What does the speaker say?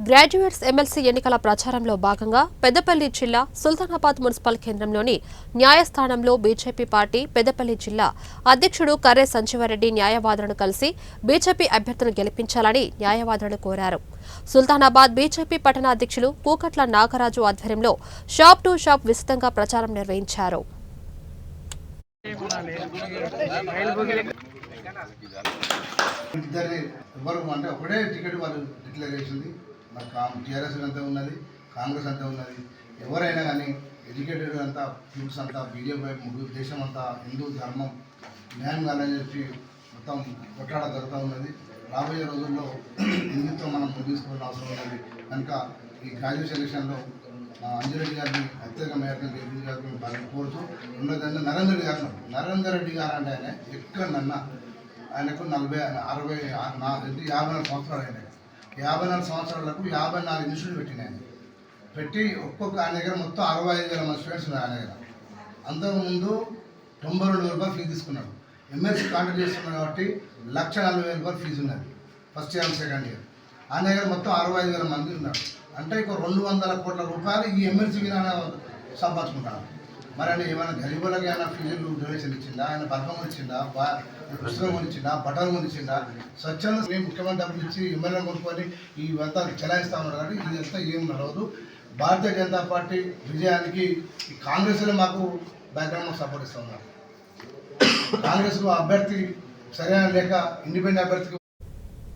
Graduates MLC ఎన్నికల ప్రచారంలో భాగంగా పెద్దపల్లి జిల్లా సుల్తానాబాద్ మున్సిపల్ కేంద్రంలోని న్యాయస్థానంలో బీజేపీ పార్టీ పెద్దపల్లి జిల్లా అధ్యక్షుడు కర్రె సంజీవారెడ్డి న్యాయవాదులను కలిసి బీజేపీ అభ్యర్థులను గెలిపించాలని న్యాయవాదులను కోరారు. సుల్తానాబాద్ బీజేపీ పట్టణ అధ్యక్షులు కూకట్ల నాగరాజు ఆధ్వర్యంలో షాప్ టు షాప్ విస్తృతంగా ప్రచారం నిర్వహించారు. ఒకటే టికెట్ వాళ్ళు డిక్లేర్ చేసింది. టీఆర్ఎస్ అంతా ఉన్నది, కాంగ్రెస్ అంతా ఉన్నది. ఎవరైనా కానీ ఎడ్యుకేటెడ్ అంతా పీపుల్స్ అంతా బీజేపీ దేశం అంతా హిందూ ధర్మం న్యాయం కాదని చెప్పి మొత్తం కొట్లాడ జరుగుతూ ఉన్నది. రాబోయే రోజుల్లో హిందుత్వం మనం తీసుకోవాల్సిన అవసరం ఉన్నది. కనుక ఈ గ్రాడ్యుయేట్ ఎలక్షన్లో అంజిరెడ్డి గారిని అత్యధిక మేరకు గెలిపించాలని కోరుతూ ఉన్నదంటే నరేందర్ రెడ్డి గారు అంటే ఆయన ఎక్కడన్నా ఆయనకు 54 సంవత్సరాలు అయినాయి. 54 సంవత్సరాలకు 54 ఇన్స్టిట్యూట్ పెట్టిన ఆయన పెట్టి ఒక్కొక్క ఆయన దగ్గర మొత్తం 65,000 మంది స్టూడెంట్స్ ఉన్నారు. ఆయన దగ్గర అంతకుముందు 92,000 రూపాయలు ఫీజు తీసుకున్నాడు. ఎంఎస్సీ కాంటాక్ట్ చేస్తున్నాడు కాబట్టి 1,40,000 రూపాయలు ఫీజు ఉన్నది ఫస్ట్ ఇయర్ సెకండ్ ఇయర్. ఆయన దగ్గర మొత్తం 65,000 మంది ఉన్నారు. అంటే ఇంకో 200 కోట్ల రూపాయలు ఈ ఎమ్మెల్సీకి సంపాదించుకుంటారు. మరి ఆయన ఏమైనా గరీబులకి ఏమైనా ఫీజులు డొనేషన్ ఇచ్చిందా, ఆయన బర్గం ఇచ్చిందా, పుస్తకం కొనిచ్చిందా, బట్టలు కొనిచ్చిందా? స్వచ్ఛంద ముఖ్యమంత్రి డబ్బులు ఇచ్చి ఎమ్మెల్యే కొనుక్కొని ఇవంతా చెలాయిస్తూ ఉన్నారు. కాబట్టి ఇదంతా ఏం నడవదు. భారతీయ జనతా పార్టీ విజయానికి ఈ కాంగ్రెస్లో మాకు బ్యాక్గ్రౌండ్ సపోర్ట్ ఇస్తూ ఉన్నారు. కాంగ్రెస్లో అభ్యర్థి సరైన లేక ఇండిపెండెంట్ అభ్యర్థికి